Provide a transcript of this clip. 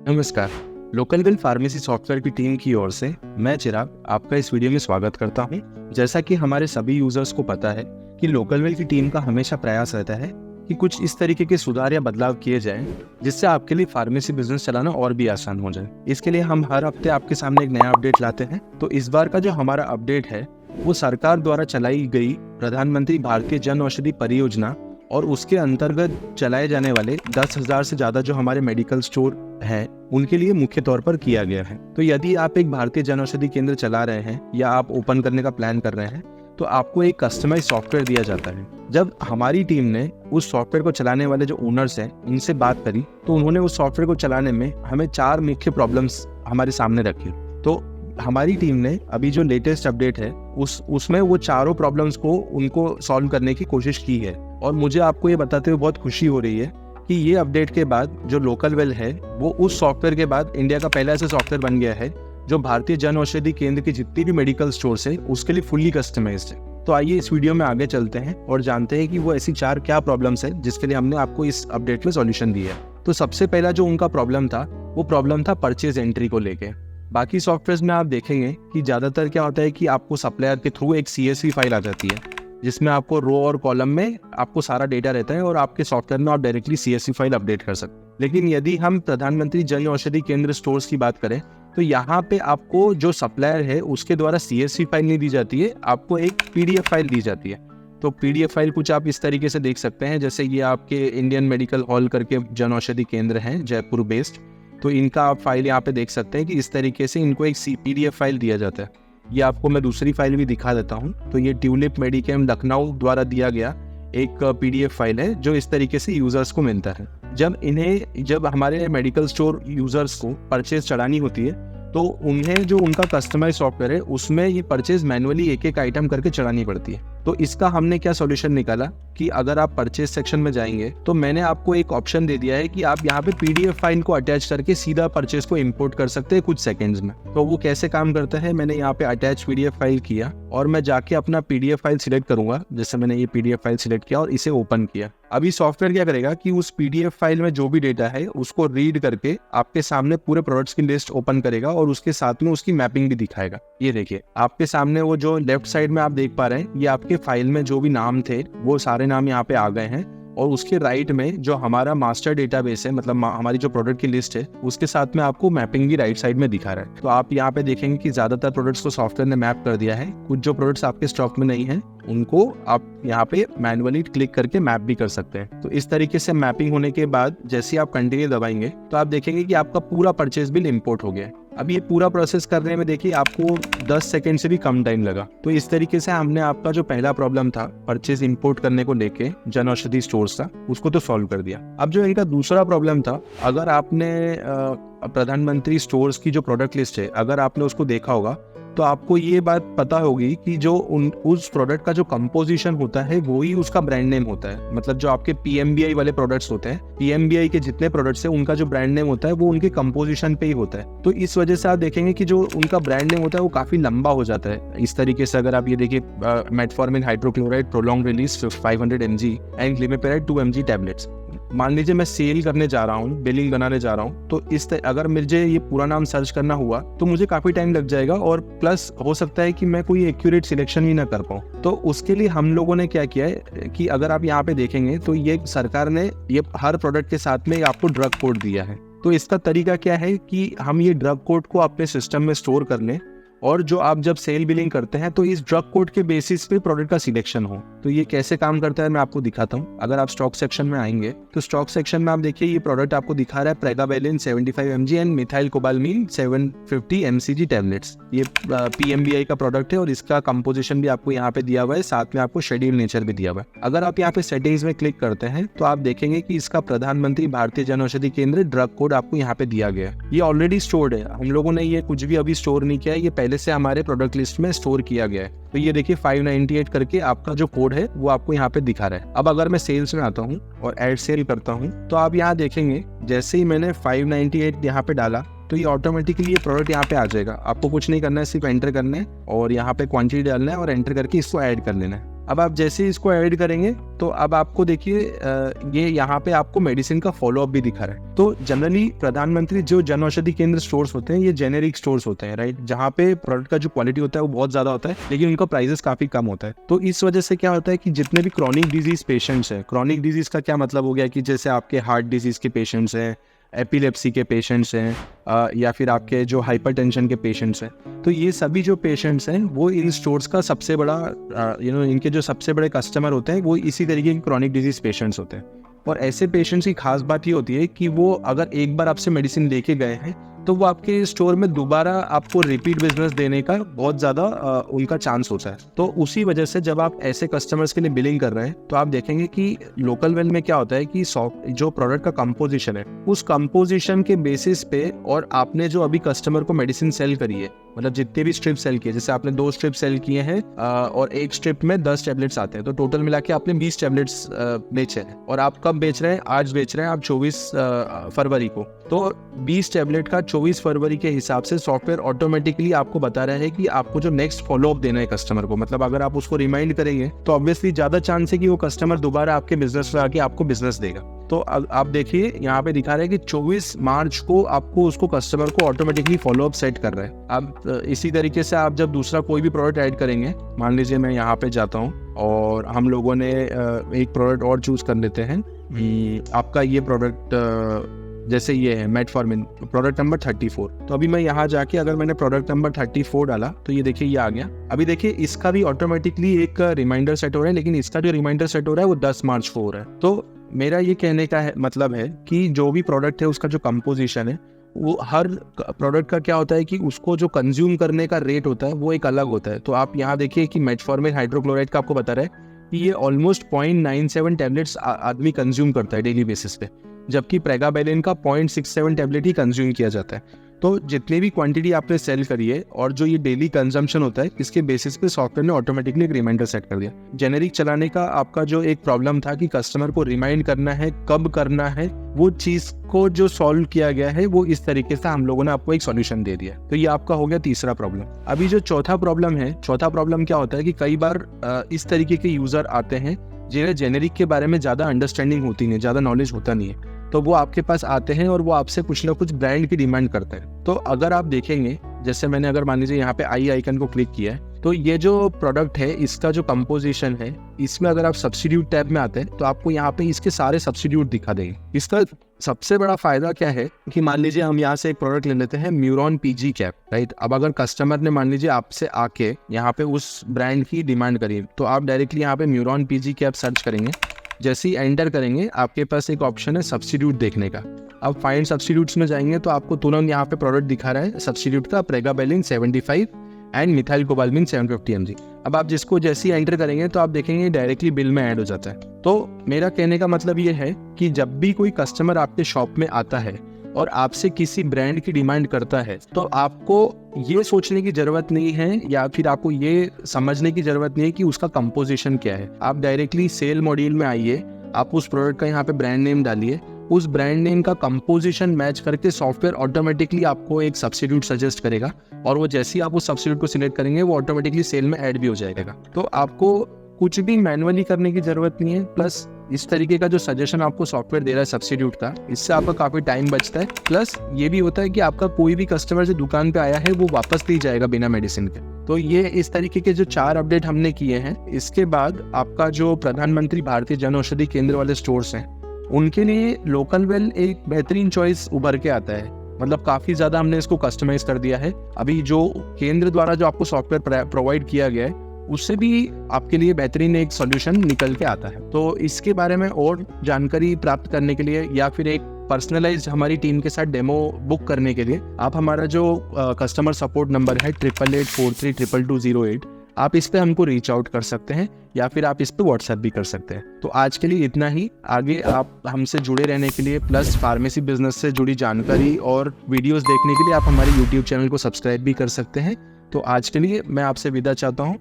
नमस्कार। Local well pharmacy software की team की ओर से मैं चिराग आपका इस वीडियो में स्वागत करता हूं। जैसा कि हमारे सभी यूजर्स को पता है कि लोकल वेल की टीम का हमेशा प्रयास रहता है कि कुछ इस तरीके के सुधार या बदलाव किए जाएं जिससे आपके लिए फार्मेसी बिजनेस चलाना और भी आसान हो जाए। इसके लिए हम हर हफ्ते आपके सामने एक नया अपडेट लाते हैं। तो इस बार का जो हमारा अपडेट है वो सरकार द्वारा चलाई गई प्रधानमंत्री भारतीय जन औषधि परियोजना और उसके अंतर्गत चलाए जाने वाले 10,000 से ज्यादा जो हमारे मेडिकल स्टोर हैं उनके लिए मुख्य तौर पर किया गया है। तो यदि आप एक भारतीय जन औषधि केंद्र चला रहे हैं या आप ओपन करने का प्लान कर रहे हैं तो आपको एक कस्टमाइज सॉफ्टवेयर दिया जाता है। जब हमारी टीम ने उस सॉफ्टवेयर को चलाने वाले जो ओनर्स हैं उनसे बात करी तो उन्होंने उस सॉफ्टवेयर को चलाने में हमें 4 मुख्य प्रॉब्लम्स हमारे सामने रखे। तो हमारी टीम ने अभी जो लेटेस्ट अपडेट है उसमें वो चारों प्रॉब्लम्स को उनको सॉल्व करने की कोशिश की है। और मुझे आपको ये बताते हुए बहुत खुशी हो रही है कि ये अपडेट के बाद जो लोकल वेल है वो उस सॉफ्टवेयर के बाद इंडिया का पहला ऐसा सॉफ्टवेयर बन गया है जो भारतीय जन औषधि केंद्र की जितनी भी मेडिकल स्टोर्स है उसके लिए फुल्ली कस्टमाइज्ड है। तो आइए इस वीडियो में आगे चलते हैं और जानते हैं कि वो ऐसी 4 क्या प्रॉब्लम्स है जिसके लिए हमने आपको इस अपडेट में सॉल्यूशन दिया है। तो सबसे पहला जो उनका प्रॉब्लम था वो प्रॉब्लम था परचेज एंट्री को लेके। बाकी सॉफ्टवेयर में आप देखेंगे कि ज्यादातर क्या होता है कि आपको सप्लायर के थ्रू एक CSV फाइल आ जाती है जिसमें आपको रो और कॉलम में आपको सारा डेटा रहता है और आपके सॉफ्टवेयर में आप डायरेक्टली CSV फाइल अपडेट कर सकते हैं। लेकिन यदि हम प्रधानमंत्री जन औषधि केंद्र स्टोर्स की बात करें तो यहाँ पे आपको जो सप्लायर है उसके द्वारा CSV फाइल नहीं दी जाती है, आपको एक PDF फाइल दी जाती है। तो PDF फाइल कुछ आप इस तरीके से देख सकते हैं, जैसे ये आपके इंडियन मेडिकल हॉल करके जन औषधि केंद्र हैं जयपुर बेस्ड, तो इनका आप फाइल यहाँ पे देख सकते हैं कि इस तरीके से इनको एक PDF फाइल दिया जाता है। ये आपको मैं दूसरी फाइल भी दिखा देता हूँ। तो ये ट्यूलिप मेडिकेम लखनऊ द्वारा दिया गया एक PDF फाइल है जो इस तरीके से यूजर्स को मिलता है। जब हमारे मेडिकल स्टोर यूजर्स को परचेज चढ़ानी होती है तो उन्हें जो उनका कस्टमाइज सॉफ्टवेयर है उसमें ये परचेज मैनुअली एक आइटम करके चढ़ानी पड़ती है। तो इसका हमने क्या सॉल्यूशन निकाला कि अगर आप परचेज सेक्शन में जाएंगे तो मैंने आपको एक ऑप्शन दे दिया है कि आप यहाँ पे PDF फाइल को अटैच करके सीधा परचेज को इंपोर्ट कर सकते हैं कुछ सेकंड्स में। तो वो कैसे काम करता है, मैंने यहाँ पे अटैच PDF फाइल किया और मैं जाके अपना PDF फाइल सिलेक्ट करूंगा। जैसे मैंने ये PDF फाइल सिलेक्ट किया और इसे ओपन किया। अभी सॉफ्टवेयर क्या करेगा कि उस PDF फाइल में जो भी डेटा है उसको रीड करके आपके सामने पूरे प्रोडक्ट्स की लिस्ट ओपन करेगा और उसके साथ में उसकी मैपिंग भी दिखाएगा। ये देखिए आपके सामने वो जो लेफ्ट साइड में आप देख पा रहे हैं ये आपके फाइल में जो भी नाम थे वो सारे नाम यहाँ पे आ गए हैं और उसके राइट में जो हमारा मास्टर डेटाबेस है, मतलब हमारी जो प्रोडक्ट की लिस्ट है उसके साथ में आपको मैपिंग भी राइट साइड में दिखा रहा है। तो आप यहाँ पे देखेंगे कि ज्यादातर प्रोडक्ट्स को सॉफ्टवेयर ने मैप कर दिया है। कुछ जो प्रोडक्ट्स आपके स्टॉक में नहीं है उनको आप यहाँ पे मैनुअली क्लिक करके मैप भी कर सकते हैं। तो इस तरीके से मैपिंग होने के बाद जैसे आप कंटिन्यू दबाएंगे तो आप देखेंगे कि आपका पूरा परचेज बिल इंपोर्ट हो गया है। अब ये पूरा प्रोसेस करने में देखिए आपको 10 सेकंड से भी कम टाइम लगा। तो इस तरीके से हमने आपका जो पहला प्रॉब्लम था परचेज इंपोर्ट करने को लेके जन औषधि स्टोर्स का उसको तो सॉल्व कर दिया। अब जो इनका दूसरा प्रॉब्लम था, अगर आपने प्रधानमंत्री स्टोर्स की जो प्रोडक्ट लिस्ट है अगर आपने उसको देखा होगा तो आपको ये बात पता होगी कि जो उस प्रोडक्ट का जो कंपोजिशन होता है वो ही उसका ब्रांड नेम होता है। मतलब जो आपके PMBI वाले प्रोडक्ट्स होते हैं, PMBI के जितने प्रोडक्ट्स हैं उनका जो ब्रांड नेम होता है वो उनके कंपोजिशन पे ही होता है। तो इस वजह से आप देखेंगे कि जो उनका ब्रांड नेम होता है वो काफी लंबा हो जाता है। इस तरीके से अगर आप ये देखिए metformin hydrochloride prolong release 500 mg and glimepiride 2 mg tablets. मान लीजिए मैं सेल करने जा रहा हूँ, बिलिंग बनाने जा रहा हूँ, तो अगर मुझे ये पूरा नाम सर्च करना हुआ तो मुझे काफी टाइम लग जाएगा और प्लस हो सकता है कि मैं कोई एक्यूरेट सिलेक्शन ही ना कर पाऊँ। तो उसके लिए हम लोगों ने क्या किया है कि अगर आप यहाँ पे देखेंगे तो ये सरकार ने ये हर प्रोडक्ट के साथ में आपको ड्रग कोड दिया है। तो इसका तरीका क्या है कि हम ये ड्रग कोड को अपने सिस्टम में स्टोर कर लें और जो आप जब सेल बिलिंग करते हैं तो इस ड्रग कोड के बेसिस पे प्रोडक्ट का सिलेक्शन हो। तो ये कैसे काम करता है मैं आपको दिखाता हूँ। अगर आप स्टॉक सेक्शन में आएंगे तो स्टॉक सेक्शन में आप देखिए ये प्रोडक्ट आपको दिखा रहा है pregabalin 75 mg and methyl cobalamin 750 mcg tablets. ये PMBI का प्रोडक्ट है और इसका कंपोजिशन भी आपको यहाँ पे दिया हुआ है, साथ में आपको शेड्यूल नेचर भी दिया हुआ है। अगर आप यहाँ पे सेटिंग्स में क्लिक करते हैं तो आप देखेंगे कि इसका प्रधानमंत्री भारतीय जन औषधि केंद्र ड्रग कोड आपको यहाँ पे दिया गया है। ये ऑलरेडी स्टोर्ड है, हम लोगों ने ये कुछ भी अभी स्टोर नहीं किया है, ये पहले से हमारे प्रोडक्ट लिस्ट में स्टोर किया गया है। तो ये देखिए 598 करके आपका जो कोड है वो आपको यहाँ पे दिखा रहा है। अब अगर मैं सेल्स में आता हूँ और ऐड सेल करता हूँ तो आप यहाँ देखेंगे जैसे ही मैंने 598 यहाँ पे डाला तो ये ऑटोमेटिकली ये प्रोडक्ट यहाँ पे आ जाएगा। आपको कुछ नहीं करना है, सिर्फ एंटर करना है और यहाँ पे क्वांटिटी डालना है और एंटर करके इसको ऐड कर लेना है। अब आप जैसे ही इसको ऐड करेंगे तो अब आपको देखिए ये यहाँ पे आपको मेडिसिन का फॉलोअप भी दिखा रहा है। तो जनरली प्रधानमंत्री जो जन औषधि केंद्र स्टोर्स होते हैं ये जेनेरिक स्टोर्स होते हैं, राइट, जहाँ पे प्रोडक्ट का जो क्वालिटी होता है वो बहुत ज्यादा होता है लेकिन उनका प्राइसेस काफी कम होता है। तो इस वजह से क्या होता है कि जितने भी क्रॉनिक डिजीज पेशेंट्स हैं, क्रॉनिक डिजीज का क्या मतलब हो गया कि जैसे आपके हार्ट डिजीज के पेशेंट्स हैं, एपिलेप्सी के पेशेंट्स हैं, या फिर आपके जो हाइपरटेंशन के पेशेंट्स हैं, तो ये सभी जो पेशेंट्स हैं वो इन स्टोर्स का सबसे बड़ा इनके जो सबसे बड़े कस्टमर होते हैं वो इसी तरीके के क्रॉनिक डिजीज पेशेंट्स होते हैं। और ऐसे पेशेंट्स की खास बात ये होती है कि वो अगर एक बार आपसे मेडिसिन लेके गए हैं तो वो आपके स्टोर में दोबारा आपको रिपीट बिजनेस देने का बहुत ज़्यादा उनका चांस होता है। तो उसी वजह से जब आप ऐसे कस्टमर्स के लिए बिलिंग कर रहे हैं तो आप देखेंगे कि लोकल वेल में क्या होता है कि जो प्रोडक्ट का कंपोजिशन है उस कंपोजिशन के बेसिस पे, और आपने जो अभी कस्टमर को मेडिसिन सेल करी है, मतलब जितने भी स्ट्रिप सेल किए, जैसे आपने 2 स्ट्रिप सेल किए हैं और एक स्ट्रिप में 10 टैबलेट्स आते हैं, तो टोटल मिला के आपने 20 टैबलेट्स बेचे हैं। और आप कब बेच रहे हैं? आज बेच रहे हैं आप 24 फरवरी को। तो 20 टैबलेट का 24 फरवरी के हिसाब से सॉफ्टवेयर ऑटोमेटिकली आपको बता रहा है कि आपको जो नेक्स्ट फॉलोअप देना है कस्टमर को, मतलब अगर आप उसको रिमाइंड करेंगे तो ऑब्वियसली ज्यादा चांस है कि वो कस्टमर दोबारा आपके बिजनेस में आके आपको बिजनेस देगा। तो आप देखिए यहाँ पे दिखा रहा है कि 24 मार्च को आपको उसको कस्टमर को ऑटोमेटिकली फॉलोअप सेट कर रहा है। अब इसी तरीके से आप जब दूसरा कोई भी प्रोडक्ट ऐड करेंगे, मान लीजिए मैं यहाँ पे जाता हूँ और हम लोगों ने एक प्रोडक्ट और चूज कर लेते हैं, आपका ये प्रोडक्ट जैसे ये है मेटफॉर्मिन प्रोडक्ट नंबर 34। तो अभी मैं यहाँ जाके अगर मैंने प्रोडक्ट नंबर 34 डाला तो ये देखिए ये आ गया। अभी देखिए इसका भी ऑटोमेटिकली एक रिमाइंडर सेट हो रहा है, लेकिन इसका जो रिमाइंडर सेट हो रहा है वो 10 मार्च को हो रहा है। तो मेरा ये कहने का मतलब है कि जो भी प्रोडक्ट है उसका जो कंपोजिशन है वो हर प्रोडक्ट का क्या होता है कि उसको जो कंज्यूम करने का रेट होता है वो एक अलग होता है। तो आप यहाँ देखिए कि मेटफॉर्मिन हाइड्रोक्लोराइड का आपको बता रहा है कि ये ऑलमोस्ट 0.97 टैबलेट्स आदमी कंज्यूम करता है डेली बेसिस पे, जबकि प्रेगाबैलिन का 0.67 टैबलेट ही कंज्यूम किया जाता है। तो जितनी भी क्वांटिटी आपने सेल करी है और जो ये डेली कंजम्पशन होता है, इसके बेसिस पे सॉफ्टवेयर ने ऑटोमेटिकली एक रिमाइंडर सेट कर दिया। जेनेरिक चलाने का आपका जो एक प्रॉब्लम था कि कस्टमर को रिमाइंड करना है, कब करना है, वो चीज को जो सॉल्व किया गया है वो इस तरीके से हम लोगों ने आपको एक सॉल्यूशन दे दिया। तो ये आपका हो गया तीसरा प्रॉब्लम। अभी जो चौथा प्रॉब्लम है, चौथा प्रॉब्लम क्या होता है कि कई बार इस तरीके के यूजर आते हैं जिन्हें जेनेरिक के बारे में ज्यादा अंडरस्टैंडिंग होती नहीं, ज्यादा नॉलेज होता नहीं है, तो वो आपके पास आते हैं और वो आपसे कुछ ना कुछ ब्रांड की डिमांड करते हैं। तो अगर आप देखेंगे, जैसे मैंने अगर मान लीजिए यहाँ पे आई आइकन को क्लिक किया है, तो ये जो प्रोडक्ट है इसका जो कंपोजिशन है, इसमें अगर आप सब्स्टिट्यूट टैब में आते हैं तो आपको यहाँ पे इसके सारे सब्स्टिट्यूट दिखा देंगे। इसका सबसे बड़ा फायदा क्या है कि मान लीजिए हम यहाँ से एक प्रोडक्ट ले लेते हैं म्यूरॉन पीजी कैप, राइट। अब अगर कस्टमर ने मान लीजिए आपसे आके यहाँ पे उस ब्रांड की डिमांड करी तो आप डायरेक्टली यहाँ पे म्यूरॉन पीजी कैप सर्च करेंगे। जैसे ही एंटर करेंगे आपके पास एक ऑप्शन है सब्स्टिट्यूट देखने का। अब फाइंड सब्स्टिट्यूट्स में जाएंगे तो आपको तुरंत यहाँ पे प्रोडक्ट दिखा रहा है सब्स्टिट्यूट का प्रेगाबैलिन 75 एंड मिथाइल कोबाल्मिन 750 mg। अब आप जिसको जैसे ही एंटर करेंगे तो आप देखेंगे डायरेक्टली बिल में ऐड हो जाता है। तो मेरा कहने का मतलब ये है कि जब भी कोई कस्टमर आपके शॉप में आता है और आपसे किसी ब्रांड की डिमांड करता है तो आपको ये सोचने की जरूरत नहीं है या फिर आपको ये समझने की जरूरत नहीं है कि उसका कंपोजिशन क्या है। आप डायरेक्टली सेल मॉड्यूल में आइए, आप उस प्रोडक्ट का यहाँ पे ब्रांड नेम डालिए, उस ब्रांड नेम का कंपोजिशन मैच करके सॉफ्टवेयर ऑटोमेटिकली आपको एक सब्स्टिट्यूट सजेस्ट करेगा और वो जैसे ही आप उस सब्स्टिट्यूट को सिलेक्ट करेंगे वो ऑटोमेटिकली सेल में ऐड भी हो जाएगा। तो आपको कुछ भी मैनुअली करने की जरूरत नहीं है। प्लस इस तरीके का जो सजेशन आपको सॉफ्टवेयर दे रहा है सब्स्टिट्यूट का, इससे आपका काफी टाइम बचता है। प्लस ये भी होता है कि आपका कोई भी कस्टमर जो दुकान पे आया है वो वापस नहीं जाएगा बिना मेडिसिन के। तो ये इस तरीके के जो 4 अपडेट हमने किए हैं, इसके बाद आपका जो प्रधानमंत्री भारतीय जन औषधि केंद्र वाले स्टोर्स हैं उनके लिए लोकल वेल एक बेहतरीन चॉइस उभर के आता है। मतलब काफी ज्यादा हमने इसको कस्टमाइज कर दिया है। अभी जो केंद्र द्वारा जो आपको सॉफ्टवेयर प्रोवाइड किया गया है उससे भी आपके लिए बेहतरीन एक सॉल्यूशन निकल के आता है। तो इसके बारे में और जानकारी प्राप्त करने के लिए या फिर एक पर्सनलाइज्ड हमारी टीम के साथ डेमो बुक करने के लिए आप हमारा जो कस्टमर सपोर्ट नंबर है 8884322208, आप इस पे हमको रीच आउट कर सकते हैं या फिर आप इस पे व्हाट्सएप भी कर सकते हैं। तो आज के लिए इतना ही। आगे आप हमसे जुड़े रहने के लिए प्लस फार्मेसी बिजनेस से जुड़ी जानकारी और वीडियोस देखने के लिए आप हमारे यूट्यूब चैनल को सब्सक्राइब भी कर सकते हैं। तो आज के लिए मैं आपसे विदा चाहता हूँ।